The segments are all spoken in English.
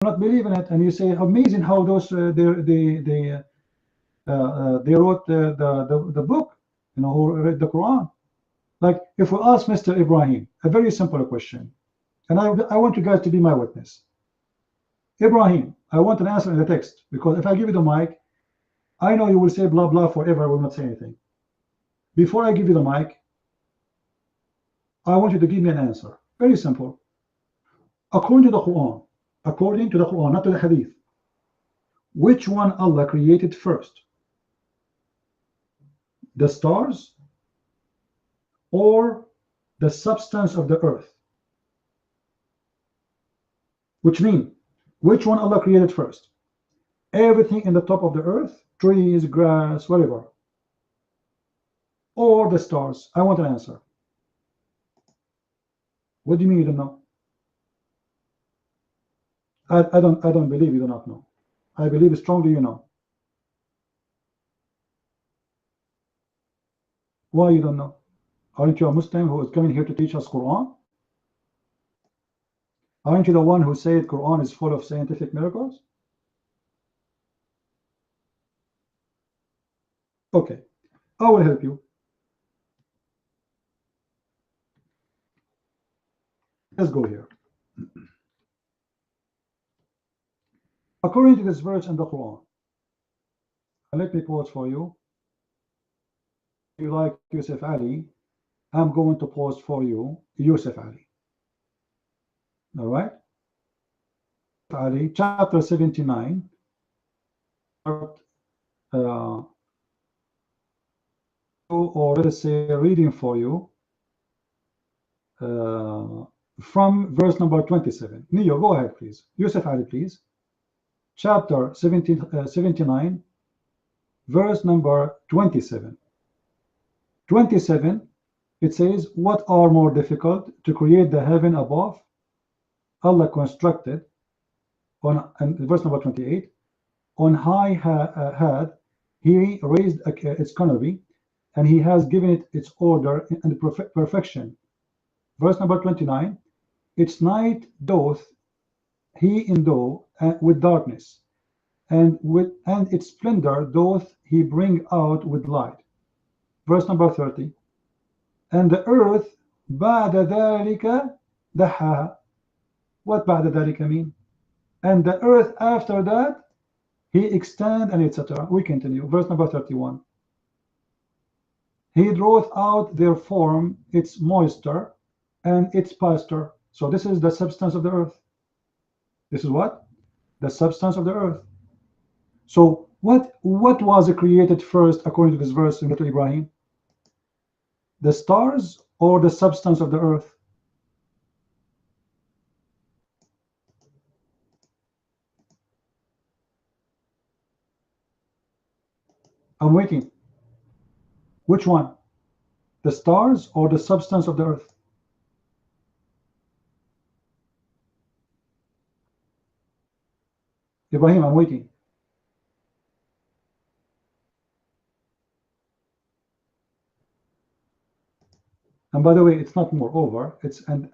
not believe in it, and you say amazing how those they wrote the book, you know, who read the Quran. Like if we ask Mr. Ibrahim a very simple question, and I want you guys to be my witness. Ibrahim, I want an answer in the text, because if I give you the mic, I know you will say blah blah forever, I will not say anything. Before I give you the mic, I want you to give me an answer. Very simple. According to the Quran, not to the Hadith, which one Allah created first? The stars or the substance of the earth? Which mean, which one Allah created first? Everything in the top of the earth, trees, grass, whatever, or the stars? I want an answer. What do you mean you don't know? I don't believe you do not know. I believe strongly you know. Why you don't know? Aren't you a Muslim who is coming here to teach us Quran? Aren't you the one who said Quran is full of scientific miracles? Okay, I will help you. Let's go here. According to this verse in the Quran, and let me pause for you. If you like Yusuf Ali, I'm going to pause for you Yusuf Ali. All right? Ali, chapter 79, or let us say reading for you from verse number 27. Neo, go ahead, please. Yusuf Ali, please. Chapter 79, verse number 27. 27, it says, what are more difficult, to create the heaven above? Allah constructed on, and verse number 28, on high had he raised its canopy, and he has given it its order and perfection. Verse number 29, its night doth he endow with darkness, and its splendor doth he bring out with light. Verse number 30, and the earth بعد ذلك دحاها. What بعد ذلك mean? And the earth after that he extend, and etc. We continue. Verse number 31, he draweth out their form, its moisture and its pasture. So this is the substance of the earth. This is what? The substance of the earth. So what was created first according to this verse in Ibrahim? The stars or the substance of the earth? I'm waiting. Which one? The stars or the substance of the earth? Ibrahim, I'm waiting. And by the way, it's not moreover, it's and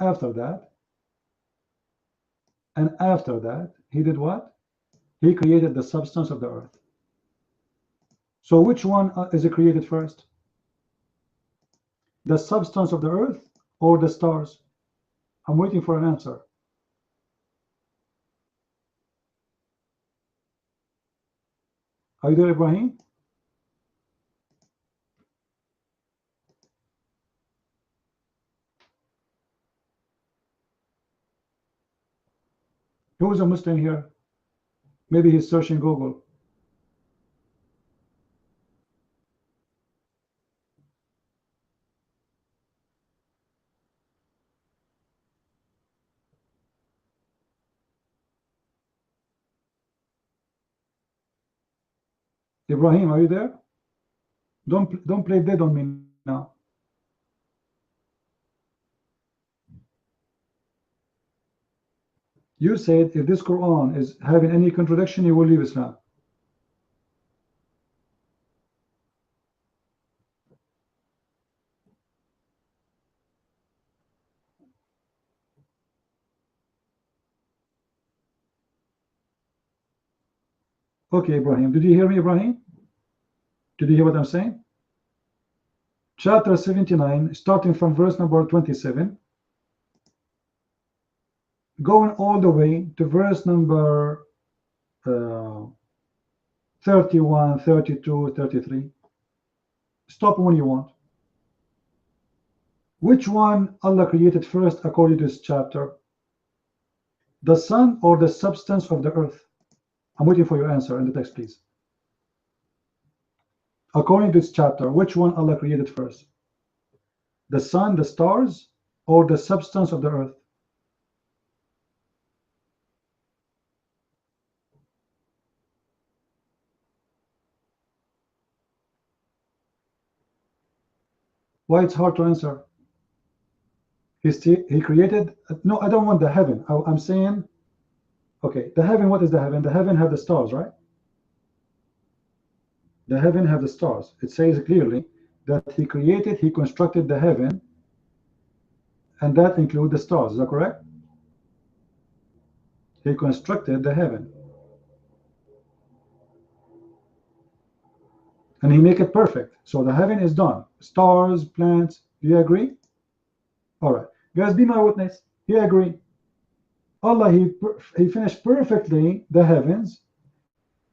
after that. And after that, he did what? He created the substance of the earth. So which one is created first? The substance of the earth or the stars? I'm waiting for an answer. Are you there, Ibrahim? Who is a Muslim here? Maybe he's searching Google. Ibrahim, are you there? Don't play dead on me now. You said if this Quran is having any contradiction, you will leave Islam. Okay, Ibrahim, did you hear me, Ibrahim? Did you hear what I'm saying? Chapter 79, starting from verse number 27, going all the way to verse number 31, 32, 33. Stop when you want. Which one Allah created first according to this chapter? The sun or the substance of the earth? I'm waiting for your answer in the text, please. According to this chapter, which one Allah created first? The sun, the stars, or the substance of the earth? Why it's hard to answer? He created, no, I don't want the heaven. I'm saying, okay, the heaven, what is the heaven? The heaven have the stars, right? The heaven have the stars. It says clearly that he created, he constructed the heaven, and that includes the stars. Is that correct? He constructed the heaven. And he make it perfect. So the heaven is done. Stars, plants, do you agree? All right. Guys, be my witness. He agree. Allah, he finished perfectly the heavens.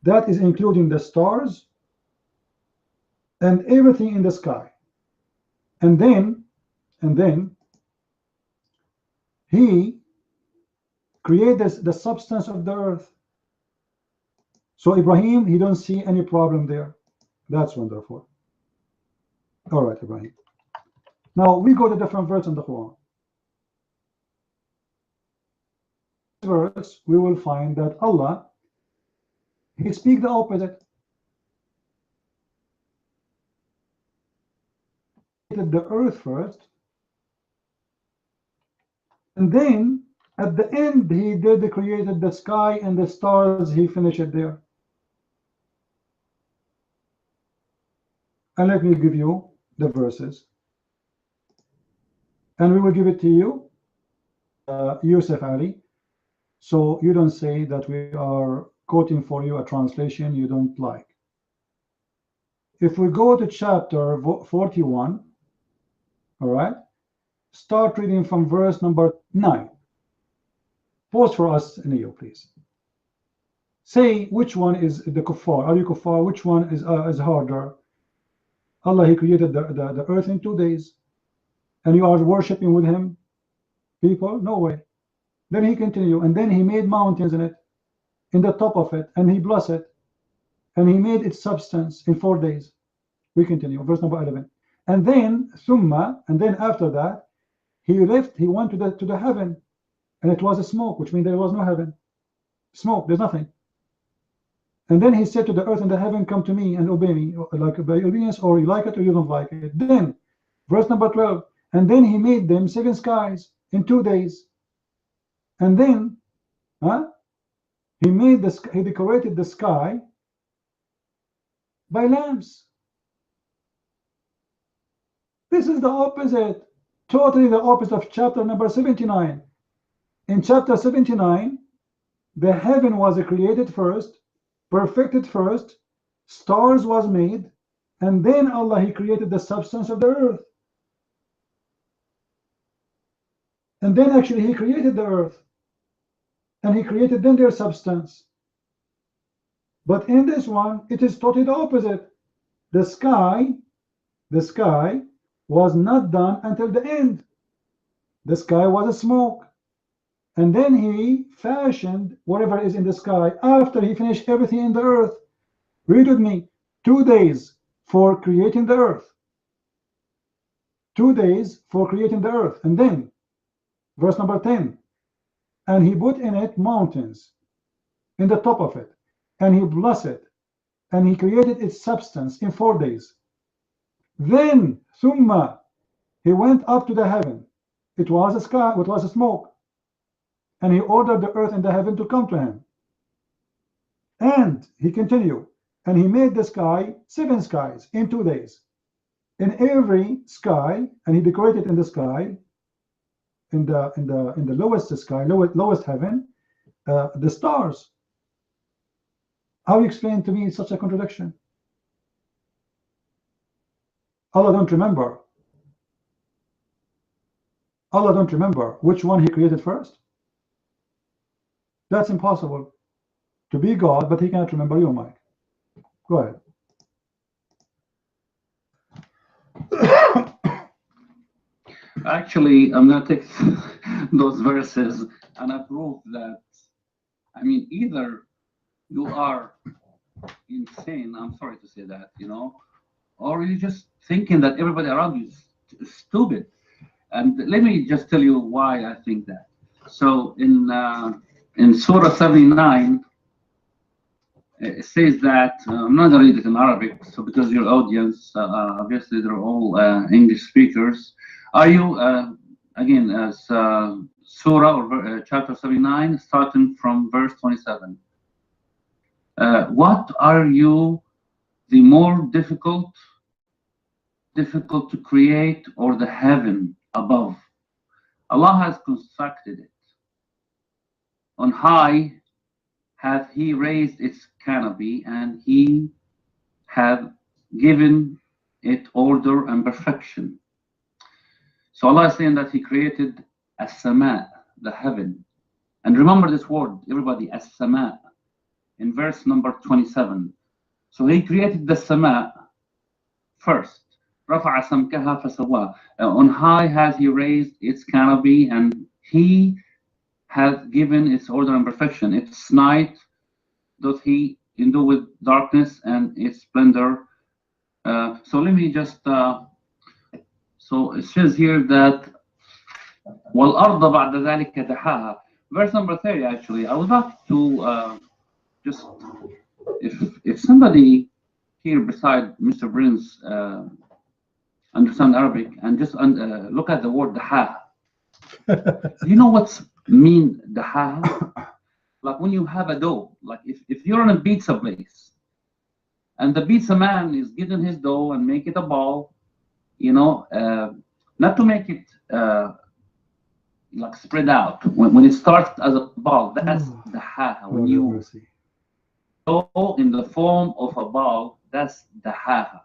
That is including the stars and everything in the sky. And then he created the substance of the earth. So Ibrahim, he don't see any problem there. That's wonderful. All right, Ibrahim. Now we go to different verse in the Quran. Verse, we will find that Allah, he speaks the opposite. The earth first, and then at the end he created the sky and the stars. He finished it there. And let me give you the verses, and we will give it to you, Yusuf Ali, so you don't say that we are quoting for you a translation you don't like. If we go to chapter 41, all right, start reading from verse number 9. Pause for us, Neo, please. Say which one is the kuffar. Are you kuffar? Which one is harder? Allah, he created the earth in 2 days, and you are worshiping with him, people? No way. Then he continued, and then he made mountains in it, in the top of it, and he blessed it, and he made its substance in 4 days. We continue, verse number 11. And then thumma, and then after that, he went to the heaven, and it was a smoke, which means there was no heaven. Smoke, there's nothing. And then he said to the earth and the heaven, come to me and obey me, like by obedience, or you like it or you don't like it. Then, verse number 12, and then he made them 7 skies in 2 days. And then, he decorated the sky by lamps. This is the opposite, totally the opposite of chapter number 79. In chapter 79, the heaven was created first, perfected first, stars was made, and then Allah, he created the substance of the earth. And then actually he created the earth, and he created then their substance. But in this one, it is totally the opposite. The sky was not done until the end. The sky was a smoke. And then he fashioned whatever is in the sky after he finished everything in the earth. Read with me. 2 days for creating the earth. 2 days for creating the earth. And then, verse number 10. And he put in it mountains in the top of it. And he blessed it. And he created its substance in 4 days. Then, thumma, he went up to the heaven. It was a sky, it was a smoke. And he ordered the earth and the heaven to come to him. And he continued, and he made the sky 7 skies in 2 days. In every sky, and he decorated in the sky, in the lowest sky, lowest heaven, the stars. How you explain to me such a contradiction? Allah don't remember. Allah don't remember which one He created first? That's impossible. To be God, but He cannot remember you, Mike. Go ahead. Actually, I'm going to take those verses and I prove that, I mean, either you are insane, I'm sorry to say that, you know, or you're just thinking that everybody around you is stupid. And let me just tell you why I think that. So in Surah 79, it says that, I'm not going to read it in Arabic, so because your audience, obviously they're all English speakers. Are you, again, as Surah or chapter 79, starting from verse 27. What are you the more difficult to create, or the heaven above? Allah has constructed it. On high hath He raised its canopy, and He hath given it order and perfection. So Allah is saying that He created as-sama, the heaven. And remember this word, everybody, as-sama, in verse number 27. So He created the sama first. رَفَعَ سَمْكَهَا فَسَوَّاهَا. On high has He raised its canopy, and He hath given its order and perfection. Its night doth He endue with darkness, and its splendor. So let me just, so it says here that وَالْأَرْضَ بَعْدَ ذَلِكَ دَحَاهَا. Verse number 30, actually. I would like to just, if somebody here beside Mr. Prince understand Arabic, and just look at the word dahaha. Do you know what's mean dahaha? Like when you have a dough, like if you're in a pizza place and the pizza man is getting his dough and make it a ball, you know, not to make it like spread out. When it starts as a ball, that's dahaha. When you dough in the form of a ball, that's dahaha.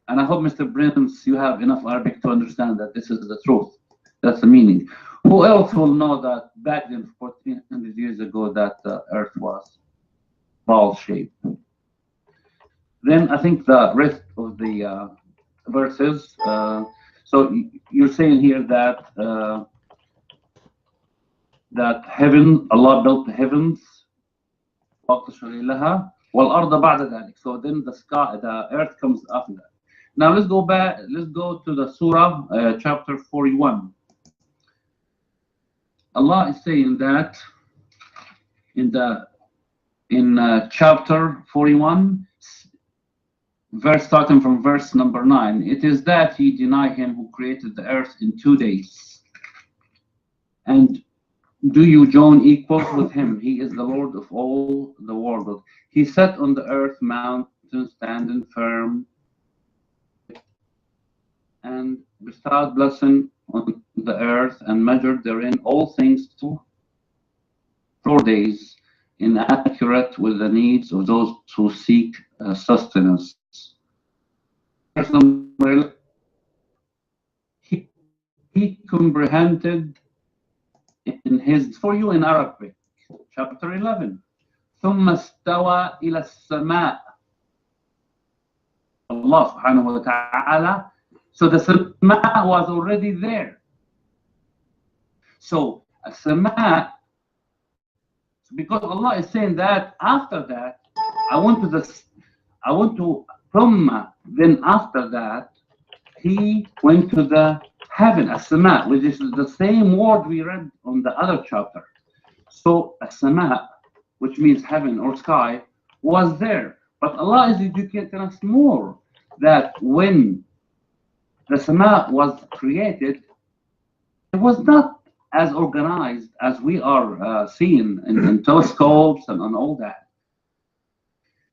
And I hope, Mr. Prince, you have enough Arabic to understand that this is the truth. That's the meaning. Who else will know that back then, 1400 years ago, that the earth was ball-shaped? Then I think the rest of the verses, so you're saying here that that heaven, Allah built the heavens, وَالْأَرْضَ بَعْدَ ذَلِكَ. So then the sky, the earth comes after that. Now let's go back, let's go to the surah, chapter 41. Allah is saying that in chapter 41, verse starting from verse number 9, it is that ye deny Him who created the earth in 2 days. And do you join equals with Him? He is the Lord of all the world. He set on the earth mountains standing firm, and bestowed blessing on the earth, and measured therein all things to 4 days, inaccurate with the needs of those who seek sustenance. He comprehended in His, for you in Arabic, chapter 11. ثم استوى إلى السماء. Allah subhanahu wa ta'ala. So the sama was already there. So a sama, because Allah is saying that after that, I want to thumma, then after that, He went to the heaven, a sama, which is the same word we read on the other chapter. So a sama, which means heaven or sky, was there. But Allah is educating us more that when the sama was created, it was not as organized as we are seeing in telescopes and all that.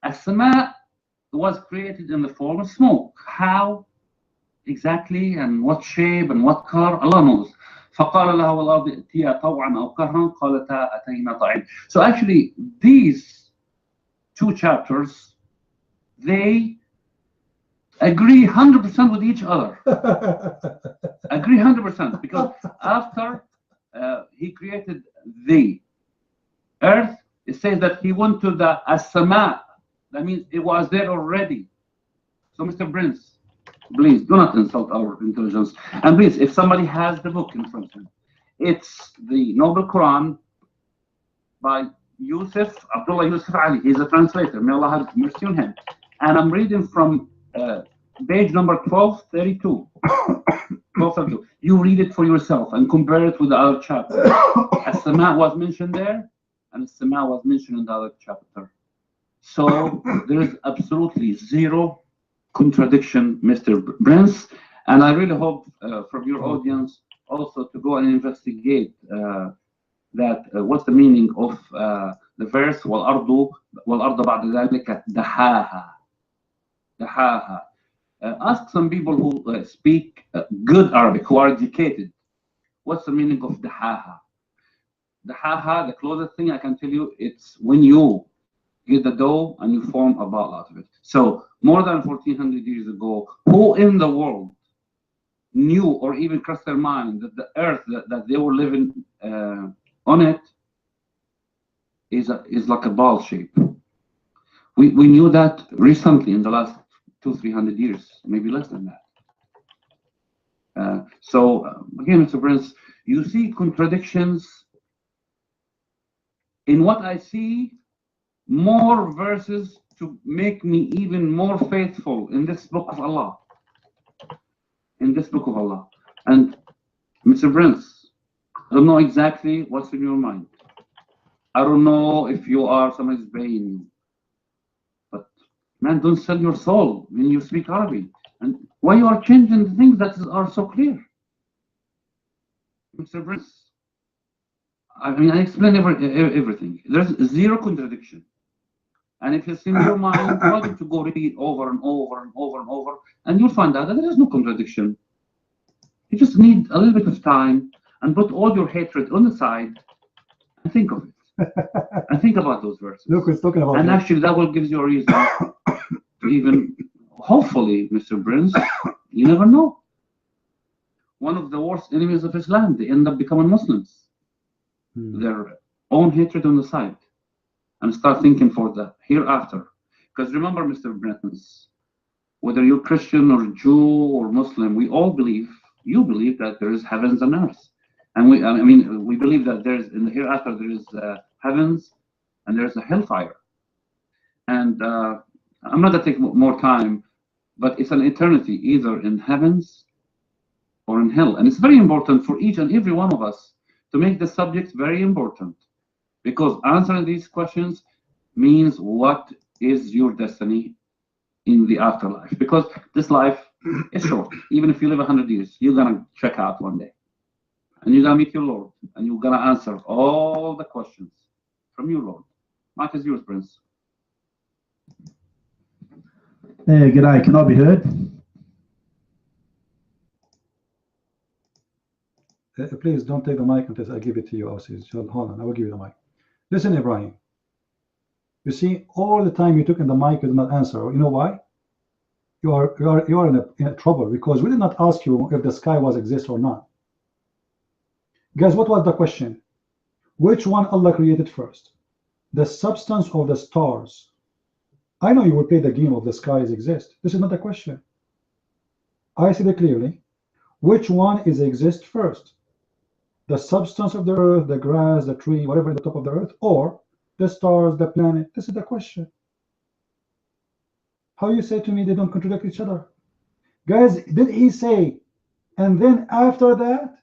A sama was created in the form of smoke. How exactly, and what shape and what color, Allah knows. فقال لها والأرض ائتيا طوعا أو كرها قالتا أتينا طائعين. So actually, these 2 chapters, they agree 100% with each other. Agree 100%, because after he created the earth, it says that he went to the as-sama. That means it was there already. So, Mr. Prince, please do not insult our intelligence. And please, if somebody has the book in front of him, it's the Noble Quran by Abdullah Yusuf Ali. He's a translator. May Allah have mercy on him. And I'm reading from page number 1232. 1232. You read it for yourself and compare it with the other chapter. As-sama was mentioned there, and As-sama was mentioned in the other chapter. So there is absolutely zero contradiction, Mr. Prince. And I really hope from your audience also to go and investigate that what's the meaning of the verse وَالْأَرْضُ بَعْدَ ذَلِكَ دَحَاهَا. دَحَاهَا. Ask some people who speak good Arabic, who are educated. What's the meaning of dahaha? Dahaha, the closest thing I can tell you, it's when you get the dough and you form a ball out of it. So more than 1400 years ago, who in the world knew or even crossed their mind that the earth that they were living on it is like a ball shape? We knew that recently in the last 200-300 years, maybe less than that. So again, Mr. Prince, you see contradictions in what I see, more verses to make me even more faithful in this book of Allah. In this book of Allah. And Mr. Prince, I don't know exactly what's in your mind. I don't know if you are somebody's paying you. But man, don't sell your soul when you speak Arabic. And why you are changing the things that are so clear? Mr. Prince, I mean, I explain everything. There's zero contradiction. And if it's in your mind, why don't you go read it over and over and over and over, and you'll find out that there is no contradiction. You just need a little bit of time and put all your hatred on the side and think of it. And think about those verses. Look, we're talking about and actually, that will give you a reason to even, hopefully, Mr. Prince, you never know. One of the worst enemies of Islam, they end up becoming Muslims. Their own hatred on the side, and start thinking for the hereafter. Because remember, Mr. Prince, whether you're Christian or Jew or Muslim, we all believe, you believe that there is heavens and earth. And we believe that there's, in the hereafter, there is heavens and there's a hellfire. And I'm not going to take more time, but it's an eternity, either in heavens or in hell. And it's very important for each and every one of us to make the subject very important, because answering these questions means what is your destiny in the afterlife. Because this life is short. Even if you live 100 years, you're going to check out one day. And you're going to meet your Lord. And you're going to answer all the questions from your Lord. Mike is yours, Prince. Hey, g'day. Can I be heard? Please don't take the mic until I give it to you, Aussies. Hold on, I will give you the mic. Listen, Ibrahim. You see, all the time you took in the mic, you did not answer. You know why? You are in a trouble, because we did not ask you if the sky was exist or not. Guys, what was the question? Which one Allah created first? The substance of the stars. I know you will play the game of the skies exist. This is not a question. I see it clearly. Which one is exist first? The substance of the earth, the grass, the tree, whatever at the top of the earth, or the stars, the planet? This is the question. How you say to me they don't contradict each other? Guys, did he say, and then after that,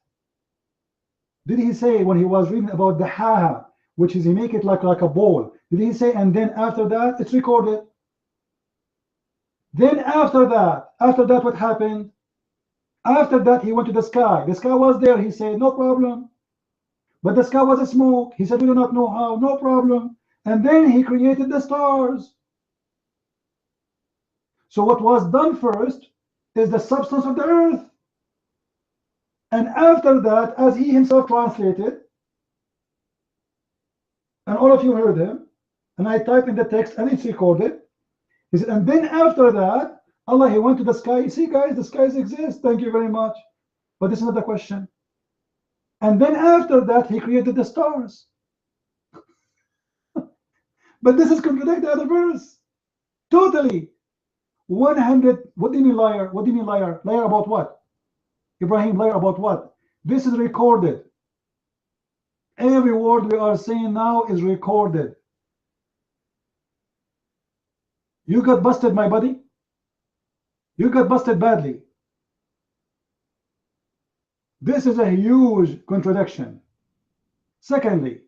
did he say when he was reading about the haha, which is he make it like a ball, did he say, and then after that, it's recorded? Then after that what happened? After that, he went to the sky. The sky was there. He said, no problem. But the sky was a smoke. He said, we do not know how. No problem. And then he created the stars. So what was done first is the substance of the earth. And after that, as he himself translated, and all of you heard him, And I type in the text and it's recorded. He said, and then after that, Allah, he went to the sky. See, guys, the skies exist. Thank you very much. But this is not the question. And then after that, he created the stars. But this is contradict the other verse. Totally. 100. What do you mean liar? What do you mean liar? Liar about what? Ibrahim, liar about what? This is recorded. Every word we are saying now is recorded. You got busted, my buddy. You got busted badly. This is a huge contradiction. Secondly,